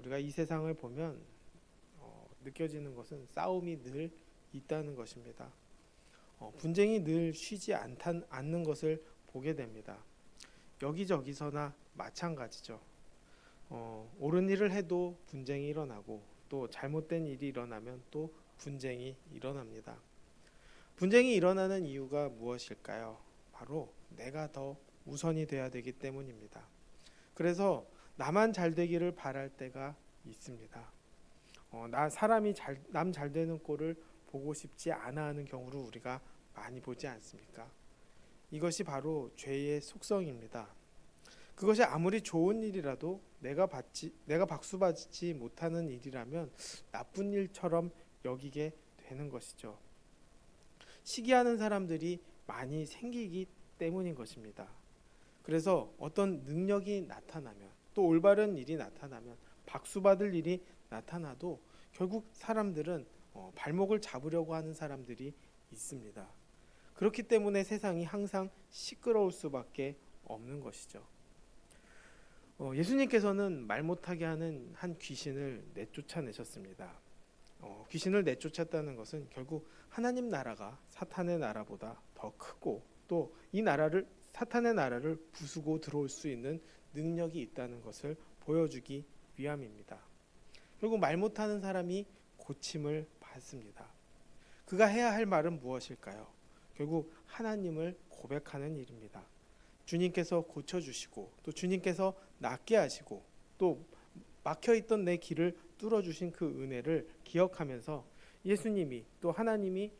우리가 이 세상을 보면 느껴지는 것은 싸움이 늘 있다는 것입니다. 분쟁이 늘 쉬지 않는 것을 보게 됩니다. 여기저기서나 마찬가지죠. 옳은 일을 해도 분쟁이 일어나고 또 잘못된 일이 일어나면 또 분쟁이 일어납니다. 분쟁이 일어나는 이유가 무엇일까요? 바로 내가 더 우선이 돼야 되기 때문입니다. 그래서 나만 잘 되기를 바랄 때가 있습니다. 사람이 남 잘 되는 꼴을 보고 싶지 않아 하는 경우를 우리가 많이 보지 않습니까? 이것이 바로 죄의 속성입니다. 그것이 아무리 좋은 일이라도 내가 박수 받지 못하는 일이라면 나쁜 일처럼 여기게 되는 것이죠. 시기하는 사람들이 많이 생기기 때문인 것입니다. 그래서 어떤 능력이 나타나면 또 올바른 일이 나타나면 박수 받을 일이 나타나도 결국 사람들은 발목을 잡으려고 하는 사람들이 있습니다. 그렇기 때문에 세상이 항상 시끄러울 수밖에 없는 것이죠. 예수님께서는 말 못하게 하는 한 귀신을 내쫓아내셨습니다. 귀신을 내쫓았다는 것은 결국 하나님 나라가 사탄의 나라보다 더 크고 또 이 나라를 사탄의 나라를 부수고 들어올 수 있는 능력이 있다는 것을 보여주기 위함입니다. 결국 말 못하는 사람이 고침을 받습니다. 그가 해야 할 말은 무엇일까요? 결국 하나님을 고백하는 일입니다. 주님께서 고쳐주시고 또 주님께서 낫게 하시고 또 막혀있던 내 길을 뚫어주신 그 은혜를 기억하면서 예수님이 또 하나님이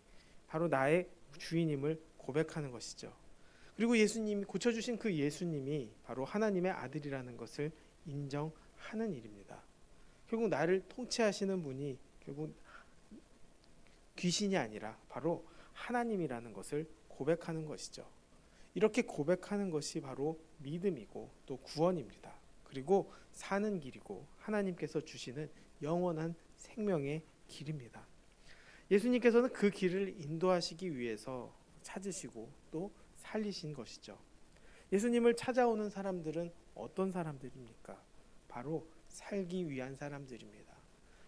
바로 나의 주인임을 고백하는 것이죠. 그리고 예수님이 고쳐주신 그 예수님이 바로 하나님의 아들이라는 것을 인정하는 일입니다. 결국 나를 통치하시는 분이 결국 귀신이 아니라 바로 하나님이라는 것을 고백하는 것이죠. 이렇게 고백하는 것이 바로 믿음이고 또 구원입니다. 그리고 사는 길이고 하나님께서 주시는 영원한 생명의 길입니다. 예수님께서는 그 길을 인도하시기 위해서 찾으시고 또 살리신 것이죠. 예수님을 찾아오는 사람들은 어떤 사람들입니까? 바로 살기 위한 사람들입니다.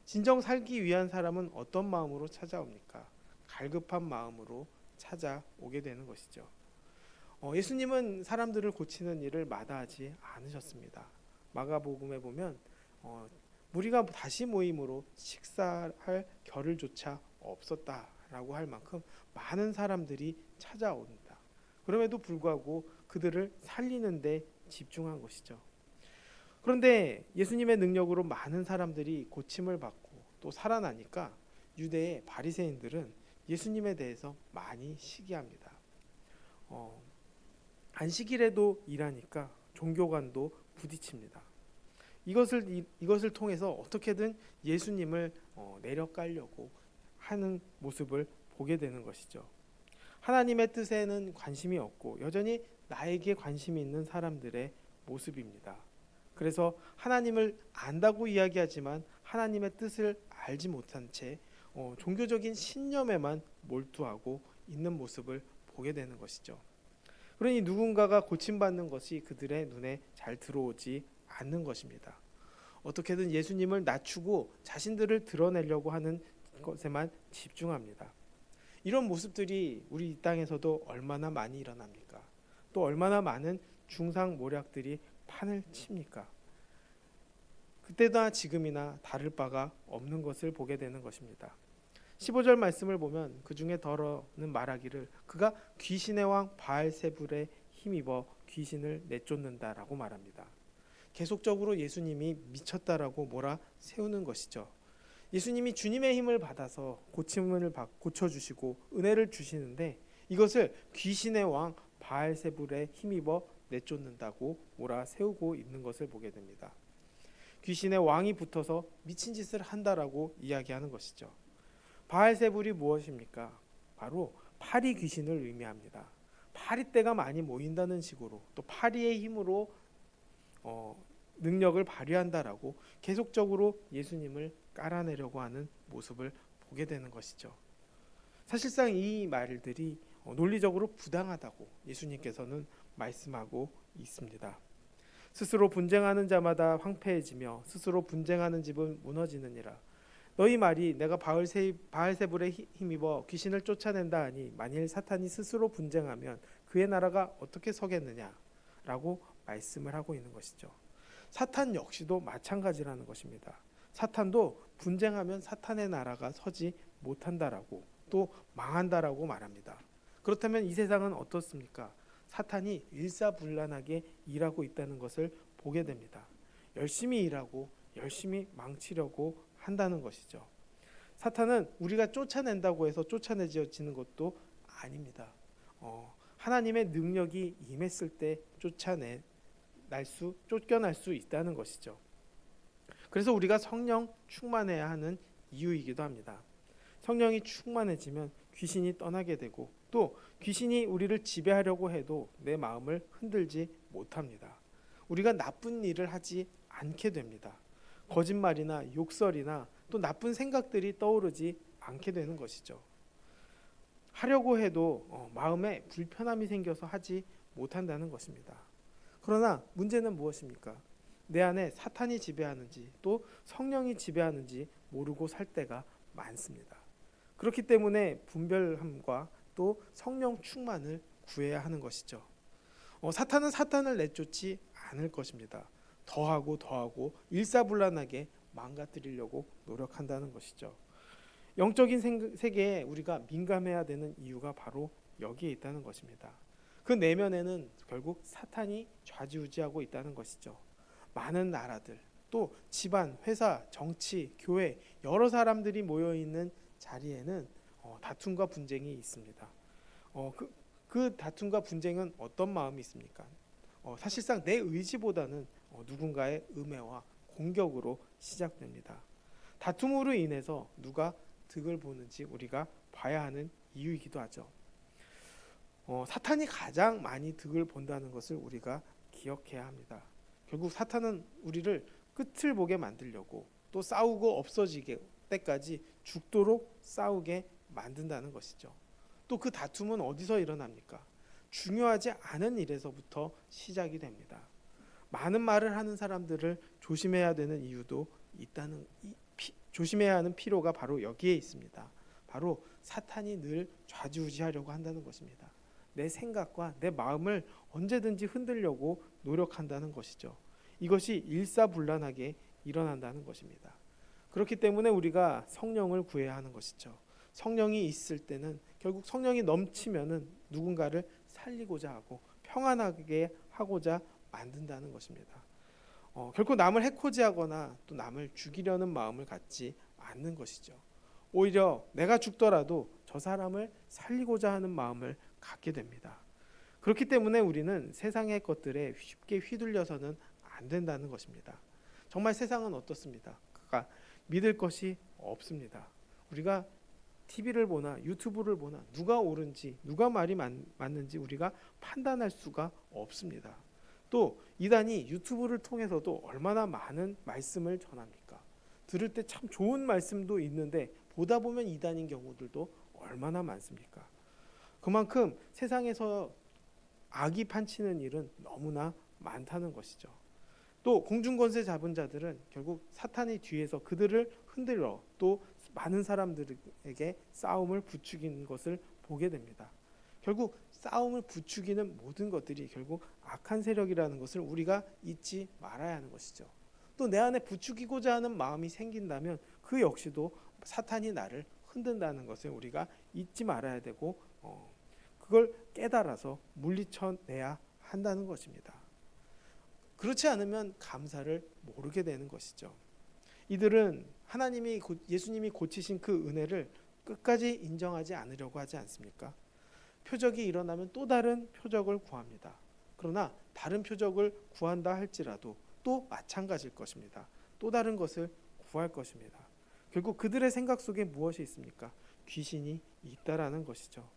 진정 살기 위한 사람은 어떤 마음으로 찾아옵니까? 갈급한 마음으로 찾아오게 되는 것이죠. 예수님은 사람들을 고치는 일을 마다하지 않으셨습니다. 마가복음에 보면 무리가 다시 모임으로 식사할 겨를조차 없었다라고 할 만큼 많은 사람들이 찾아온다. 그럼에도 불구하고 그들을 살리는 데 집중한 것이죠. 그런데 예수님의 능력으로 많은 사람들이 고침을 받고 또 살아나니까 유대의 바리새인들은 예수님에 대해서 많이 시기합니다. 안식일에도 일하니까 종교관도 부딪힙니다. 이것을 통해서 어떻게든 예수님을 내려깔려고 하는 모습을 보게 되는 것이죠. 하나님의 뜻에는 관심이 없고 여전히 나에게 관심이 있는 사람들의 모습입니다. 그래서 하나님을 안다고 이야기하지만 하나님의 뜻을 알지 못한 채 종교적인 신념에만 몰두하고 있는 모습을 보게 되는 것이죠. 그러니 누군가가 고침받는 것이 그들의 눈에 잘 들어오지 않는 것입니다. 어떻게든 예수님을 낮추고 자신들을 드러내려고 하는 것에만 집중합니다. 이런 모습들이 우리 이 땅에서도 얼마나 많이 일어납니까? 또 얼마나 많은 중상모략들이 판을 칩니까? 그때나 지금이나 다를 바가 없는 것을 보게 되는 것입니다. 15절 말씀을 보면 그 중에 더러는 말하기를 그가 귀신의 왕 바알세불에 힘입어 귀신을 내쫓는다라고 말합니다. 계속적으로 예수님이 미쳤다라고 몰아세우는 것이죠. 예수님이 주님의 힘을 받아서 고침을 고쳐주시고 은혜를 주시는데 이것을 귀신의 왕 바알세불에 힘입어 내쫓는다고 몰아세우고 있는 것을 보게 됩니다. 귀신의 왕이 붙어서 미친 짓을 한다라고 이야기하는 것이죠. 바알세불이 무엇입니까? 바로 파리 귀신을 의미합니다. 파리떼가 많이 모인다는 식으로 또 파리의 힘으로 능력을 발휘한다라고 계속적으로 예수님을 깔아내려고 하는 모습을 보게 되는 것이죠. 사실상 이 말들이 논리적으로 부당하다고 예수님께서는 말씀하고 있습니다. 스스로 분쟁하는 자마다 황폐해지며 스스로 분쟁하는 집은 무너지느니라. 너희 말이 내가 바알세불에 힘입어 귀신을 쫓아낸다 하니 만일 사탄이 스스로 분쟁하면 그의 나라가 어떻게 서겠느냐라고 말씀을 하고 있는 것이죠. 사탄 역시도 마찬가지라는 것입니다. 사탄도 분쟁하면 사탄의 나라가 서지 못한다라고 또 망한다라고 말합니다. 그렇다면 이 세상은 어떻습니까? 사탄이 일사불란하게 일하고 있다는 것을 보게 됩니다. 열심히 일하고 열심히 망치려고 한다는 것이죠. 사탄은 우리가 쫓아낸다고 해서 쫓아내지는 것도 아닙니다. 하나님의 능력이 임했을 때 쫓겨날 수 있다는 것이죠. 그래서 우리가 성령 충만해야 하는 이유이기도 합니다. 성령이 충만해지면 귀신이 떠나게 되고 또 귀신이 우리를 지배하려고 해도 내 마음을 흔들지 못합니다. 우리가 나쁜 일을 하지 않게 됩니다. 거짓말이나 욕설이나 또 나쁜 생각들이 떠오르지 않게 되는 것이죠. 하려고 해도 마음에 불편함이 생겨서 하지 못한다는 것입니다. 그러나 문제는 무엇입니까? 내 안에 사탄이 지배하는지 또 성령이 지배하는지 모르고 살 때가 많습니다. 그렇기 때문에 분별함과 또 성령 충만을 구해야 하는 것이죠. 사탄은 사탄을 내쫓지 않을 것입니다. 더하고 일사불란하게 망가뜨리려고 노력한다는 것이죠. 영적인 세계에 우리가 민감해야 되는 이유가 바로 여기에 있다는 것입니다. 그 내면에는 결국 사탄이 좌지우지하고 있다는 것이죠. 많은 나라들, 또 집안, 회사, 정치, 교회 여러 사람들이 모여있는 자리에는 다툼과 분쟁이 있습니다. 그 다툼과 분쟁은 어떤 마음이 있습니까? 사실상 내 의지보다는 누군가의 음해와 공격으로 시작됩니다. 다툼으로 인해서 누가 득을 보는지 우리가 봐야 하는 이유이기도 하죠. 사탄이 가장 많이 득을 본다는 것을 우리가 기억해야 합니다. 결국 사탄은 우리를 끝을 보게 만들려고 또 싸우고 없어지게 때까지 죽도록 싸우게 만든다는 것이죠. 또 그 다툼은 어디서 일어납니까? 중요하지 않은 일에서부터 시작이 됩니다. 많은 말을 하는 사람들을 조심해야 되는 이유도 조심해야 하는 필요가 바로 여기에 있습니다. 바로 사탄이 늘 좌지우지하려고 한다는 것입니다. 내 생각과 내 마음을 언제든지 흔들려고 노력한다는 것이죠. 이것이 일사불란하게 일어난다는 것입니다. 그렇기 때문에 우리가 성령을 구해야 하는 것이죠. 성령이 있을 때는 결국 성령이 넘치면은 누군가를 살리고자 하고 평안하게 하고자 만든다는 것입니다. 결코 남을 해코지하거나 또 남을 죽이려는 마음을 갖지 않는 것이죠. 오히려 내가 죽더라도 저 사람을 살리고자 하는 마음을 갖게 됩니다. 그렇기 때문에 우리는 세상의 것들에 쉽게 휘둘려서는 안 된다는 것입니다. 정말 세상은 어떻습니다? 그가 믿을 것이 없습니다. 우리가 TV를 보나 유튜브를 보나 누가 옳은지 누가 말이 맞는지 우리가 판단할 수가 없습니다. 또 이단이 유튜브를 통해서도 얼마나 많은 말씀을 전합니까? 들을 때 참 좋은 말씀도 있는데 보다 보면 이단인 경우들도 얼마나 많습니까? 그만큼 세상에서 악이 판치는 일은 너무나 많다는 것이죠. 또 공중권세 잡은 자들은 결국 사탄이 뒤에서 그들을 흔들어 또 많은 사람들에게 싸움을 부추기는 것을 보게 됩니다. 결국 싸움을 부추기는 모든 것들이 결국 악한 세력이라는 것을 우리가 잊지 말아야 하는 것이죠. 또 내 안에 부추기고자 하는 마음이 생긴다면 그 역시도 사탄이 나를 흔든다는 것을 우리가 잊지 말아야 되고 그걸 깨달아서 물리쳐내야 한다는 것입니다. 그렇지 않으면 감사를 모르게 되는 것이죠. 이들은 예수님이 고치신 그 은혜를 끝까지 인정하지 않으려고 하지 않습니까? 표적이 일어나면 또 다른 표적을 구합니다. 그러나 다른 표적을 구한다 할지라도 또 마찬가지일 것입니다. 또 다른 것을 구할 것입니다. 결국 그들의 생각 속에 무엇이 있습니까? 귀신이 있다라는 것이죠.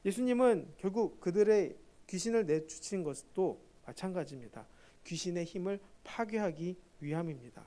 예수님은 결국 그들의 귀신을 내쫓은 것도 마찬가지입니다. 귀신의 힘을 파괴하기 위함입니다.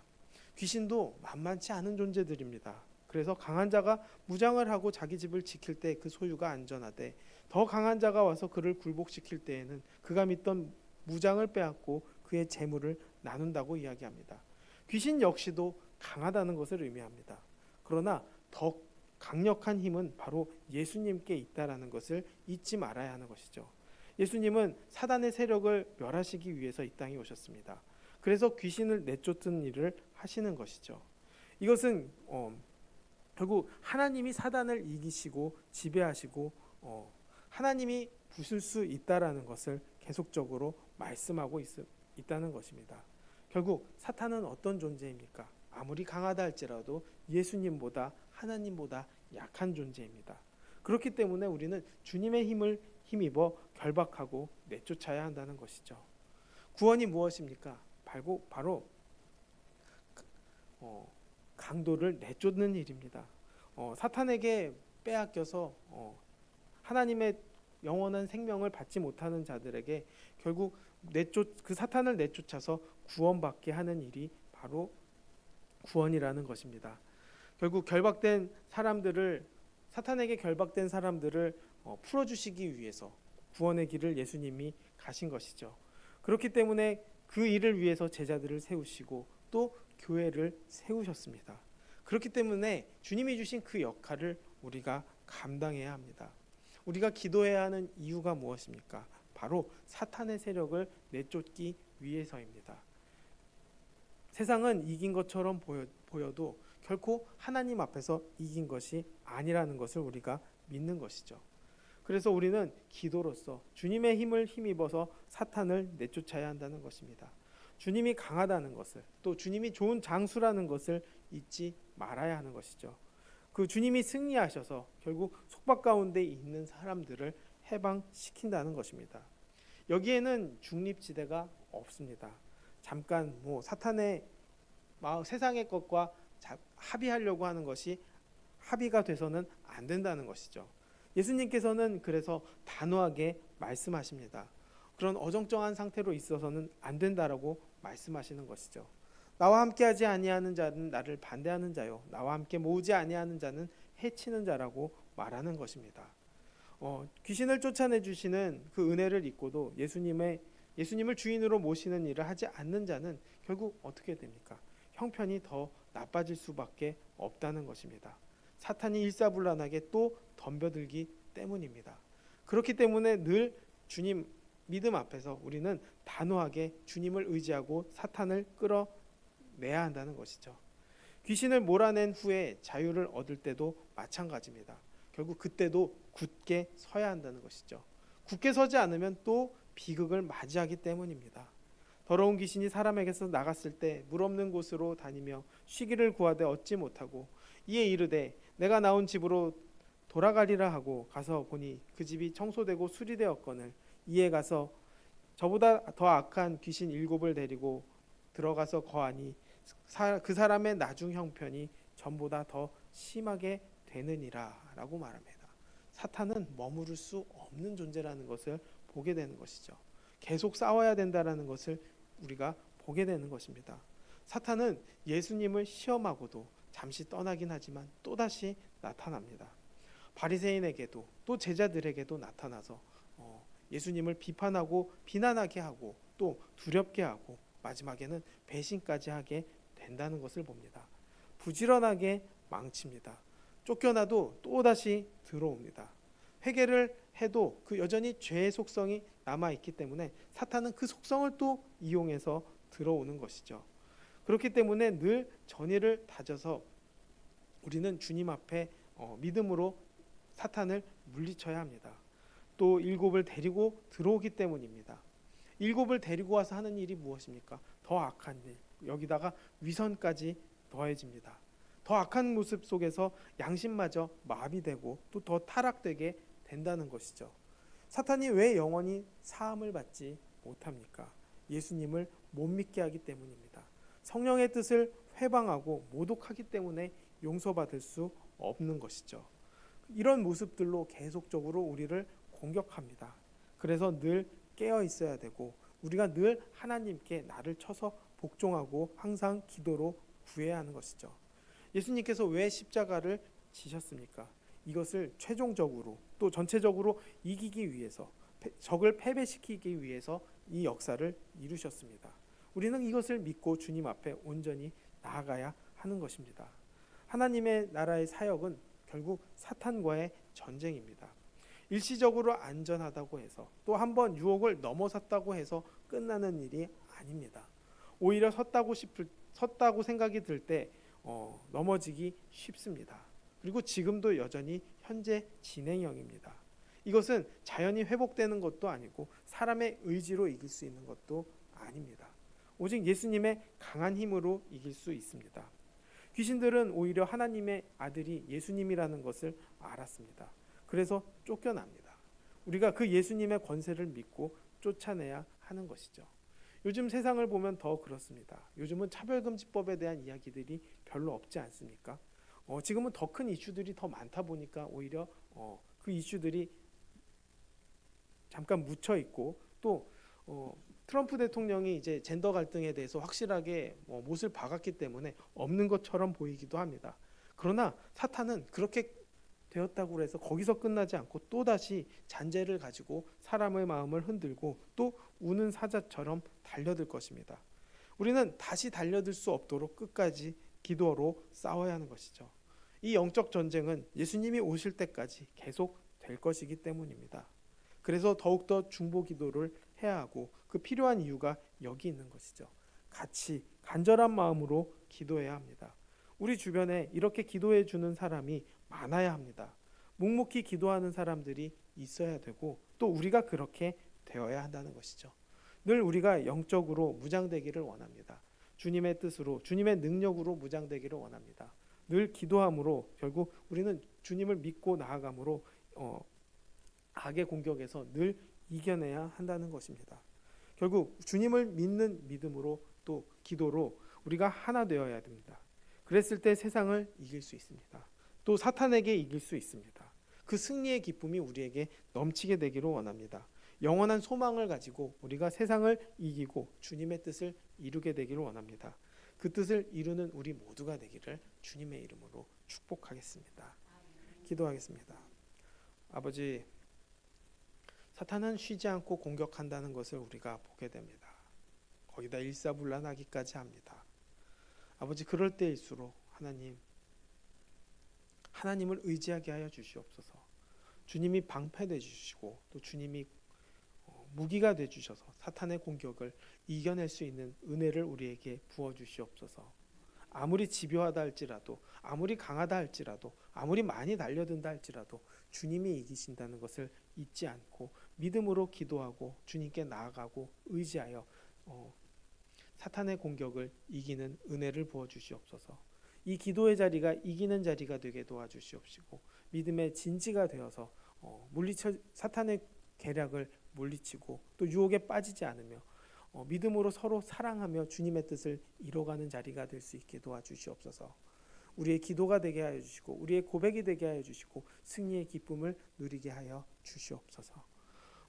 귀신도 만만치 않은 존재들입니다. 그래서 강한 자가 무장을 하고 자기 집을 지킬 때 그 소유가 안전하되 더 강한 자가 와서 그를 굴복시킬 때에는 그가 믿던 무장을 빼앗고 그의 재물을 나눈다고 이야기합니다. 귀신 역시도 강하다는 것을 의미합니다. 그러나 더 강력한 힘은 바로 예수님께 있다라는 것을 잊지 말아야 하는 것이죠. 예수님은 사단의 세력을 멸하시기 위해서 이 땅에 오셨습니다. 그래서 귀신을 내쫓는 일을 하시는 것이죠. 이것은 결국 하나님이 사단을 이기시고 지배하시고 하나님이 부술 수 있다라는 것을 계속적으로 말씀하고 있다는 것입니다. 결국 사탄은 어떤 존재입니까? 아무리 강하다 할지라도 예수님보다 하나님보다 약한 존재입니다. 그렇기 때문에 우리는 주님의 힘을 힘입어 결박하고 내쫓아야 한다는 것이죠. 구원이 무엇입니까? 바로 강도를 내쫓는 일입니다. 사탄에게 빼앗겨서 하나님의 영원한 생명을 받지 못하는 자들에게 결국 그 사탄을 내쫓아서 구원받게 하는 일이 바로 구원이라는 것입니다. 결국 사탄에게 결박된 사람들을 풀어주시기 위해서 구원의 길을 예수님이 가신 것이죠. 그렇기 때문에 그 일을 위해서 제자들을 세우시고 또 교회를 세우셨습니다. 그렇기 때문에 주님이 주신 그 역할을 우리가 감당해야 합니다. 우리가 기도해야 하는 이유가 무엇입니까? 바로 사탄의 세력을 내쫓기 위해서입니다. 세상은 이긴 것처럼 보여도 결코 하나님 앞에서 이긴 것이 아니라는 것을 우리가 믿는 것이죠. 그래서 우리는 기도로서 주님의 힘을 힘입어서 사탄을 내쫓아야 한다는 것입니다. 주님이 강하다는 것을, 또 주님이 좋은 장수라는 것을 잊지 말아야 하는 것이죠. 그 주님이 승리하셔서 결국 속박 가운데 있는 사람들을 해방시킨다는 것입니다. 여기에는 중립지대가 없습니다. 잠깐 사탄의 세상의 것과 합의하려고 하는 것이 합의가 돼서는 안 된다는 것이죠. 예수님께서는 그래서 단호하게 말씀하십니다. 그런 어정쩡한 상태로 있어서는 안 된다라고 말씀하시는 것이죠. 나와 함께하지 아니하는 자는 나를 반대하는 자요, 나와 함께 모으지 아니하는 자는 해치는 자라고 말하는 것입니다. 귀신을 쫓아내 주시는 그 은혜를 잊고도 예수님을 주인으로 모시는 일을 하지 않는 자는 결국 어떻게 됩니까? 형편이 더 나빠질 수밖에 없다는 것입니다. 사탄이 일사불란하게 또 덤벼들기 때문입니다. 그렇기 때문에 늘 주님 믿음 앞에서 우리는 단호하게 주님을 의지하고 사탄을 끌어내야 한다는 것이죠. 귀신을 몰아낸 후에 자유를 얻을 때도 마찬가지입니다. 결국 그때도 굳게 서야 한다는 것이죠. 굳게 서지 않으면 또 비극을 맞이하기 때문입니다. 더러운 귀신이 사람에게서 나갔을 때 물 없는 곳으로 다니며 쉬기를 구하되 얻지 못하고 이에 이르되 내가 나온 집으로 돌아가리라 하고 가서 보니 그 집이 청소되고 수리되었거늘 이에 가서 저보다 더 악한 귀신 7을 데리고 들어가서 거하니 그 사람의 나중 형편이 전보다 더 심하게 되느니라 라고 말합니다. 사탄은 머무를 수 없는 존재라는 것을 보게 되는 것이죠. 계속 싸워야 된다라는 것을 우리가 보게 되는 것입니다. 사탄은 예수님을 시험하고도 잠시 떠나긴 하지만 또다시 나타납니다. 바리새인에게도 또 제자들에게도 나타나서 예수님을 비판하고 비난하게 하고 또 두렵게 하고 마지막에는 배신까지 하게 된다는 것을 봅니다. 부지런하게 망칩니다. 쫓겨나도 또다시 들어옵니다. 회개를 해도 그 여전히 죄의 속성이 남아있기 때문에 사탄은 그 속성을 또 이용해서 들어오는 것이죠. 그렇기 때문에 늘 전의를 다져서 우리는 주님 앞에 믿음으로 사탄을 물리쳐야 합니다. 또 7을 데리고 들어오기 때문입니다. 7을 데리고 와서 하는 일이 무엇입니까? 더 악한 일, 여기다가 위선까지 더해집니다. 더 악한 모습 속에서 양심마저 마비되고 또 더 타락되게 된다는 것이죠. 사탄이 왜 영원히 사함을 받지 못합니까? 예수님을 못 믿게 하기 때문입니다. 성령의 뜻을 회방하고 모독하기 때문에 용서받을 수 없는 것이죠. 이런 모습들로 계속적으로 우리를 공격합니다. 그래서 늘 깨어 있어야 되고 우리가 늘 하나님께 나를 쳐서 복종하고 항상 기도로 구해야 하는 것이죠. 예수님께서 왜 십자가를 지셨습니까? 이것을 최종적으로 또 전체적으로 이기기 위해서, 적을 패배시키기 위해서 이 역사를 이루셨습니다. 우리는 이것을 믿고 주님 앞에 온전히 나아가야 하는 것입니다. 하나님의 나라의 사역은 결국 사탄과의 전쟁입니다. 일시적으로 안전하다고 해서 또 한 번 유혹을 넘어섰다고 해서 끝나는 일이 아닙니다. 오히려 섰다고 생각이 들 때 넘어지기 쉽습니다. 그리고 지금도 여전히 현재 진행형입니다. 이것은 자연히 회복되는 것도 아니고 사람의 의지로 이길 수 있는 것도 아닙니다. 오직 예수님의 강한 힘으로 이길 수 있습니다. 귀신들은 오히려 하나님의 아들이 예수님이라는 것을 알았습니다. 그래서 쫓겨납니다. 우리가 그 예수님의 권세를 믿고 쫓아내야 하는 것이죠. 요즘 세상을 보면 더 그렇습니다. 요즘은 차별금지법에 대한 이야기들이 별로 없지 않습니까? 지금은 더 큰 이슈들이 더 많다 보니까 오히려 그 이슈들이 잠깐 묻혀 있고 또 트럼프 대통령이 이제 젠더 갈등에 대해서 확실하게 못을 박았기 때문에 없는 것처럼 보이기도 합니다. 그러나 사탄은 그렇게 되었다고 해서 거기서 끝나지 않고 또다시 잔재를 가지고 사람의 마음을 흔들고 또 우는 사자처럼 달려들 것입니다. 우리는 다시 달려들 수 없도록 끝까지 기도로 싸워야 하는 것이죠. 이 영적 전쟁은 예수님이 오실 때까지 계속 될 것이기 때문입니다. 그래서 더욱더 중보 기도를 해야 하고 그 필요한 이유가 여기 있는 것이죠. 같이 간절한 마음으로 기도해야 합니다. 우리 주변에 이렇게 기도해 주는 사람이 많아야 합니다. 묵묵히 기도하는 사람들이 있어야 되고 또 우리가 그렇게 되어야 한다는 것이죠. 늘 우리가 영적으로 무장되기를 원합니다. 주님의 뜻으로 주님의 능력으로 무장되기를 원합니다. 늘 기도함으로 결국 우리는 주님을 믿고 나아감으로 악의 공격에서 늘 이겨내야 한다는 것입니다. 결국 주님을 믿는 믿음으로 또 기도로 우리가 하나 되어야 됩니다. 그랬을 때 세상을 이길 수 있습니다. 또 사탄에게 이길 수 있습니다. 그 승리의 기쁨이 우리에게 넘치게 되기를 원합니다. 영원한 소망을 가지고 우리가 세상을 이기고 주님의 뜻을 이루게 되기를 원합니다. 그 뜻을 이루는 우리 모두가 되기를 주님의 이름으로 축복하겠습니다. 기도하겠습니다. 아버지, 사탄은 쉬지 않고 공격한다는 것을 우리가 보게 됩니다. 거기다 일사불란하기까지 합니다. 아버지, 그럴 때일수록 하나님을 의지하게 하여 주시옵소서. 주님이 방패되 주시고 또 주님이 무기가 되 주셔서 사탄의 공격을 이겨낼 수 있는 은혜를 우리에게 부어 주시옵소서. 아무리 집요하다 할지라도 아무리 강하다 할지라도 아무리 많이 달려든다 할지라도 주님이 이기신다는 것을 잊지 않고 믿음으로 기도하고 주님께 나아가고 의지하여 사탄의 공격을 이기는 은혜를 부어 주시옵소서. 이 기도의 자리가 이기는 자리가 되게 도와주시옵시고 믿음의 진지가 되어서 사탄의 계략을 물리치고 또 유혹에 빠지지 않으며 믿음으로 서로 사랑하며 주님의 뜻을 이뤄가는 자리가 될 수 있게 도와주시옵소서. 우리의 기도가 되게 하여 주시고 우리의 고백이 되게 하여 주시고 승리의 기쁨을 누리게 하여 주시옵소서.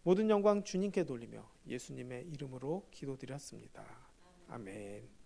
모든 영광 주님께 돌리며 예수님의 이름으로 기도드렸습니다. 아멘.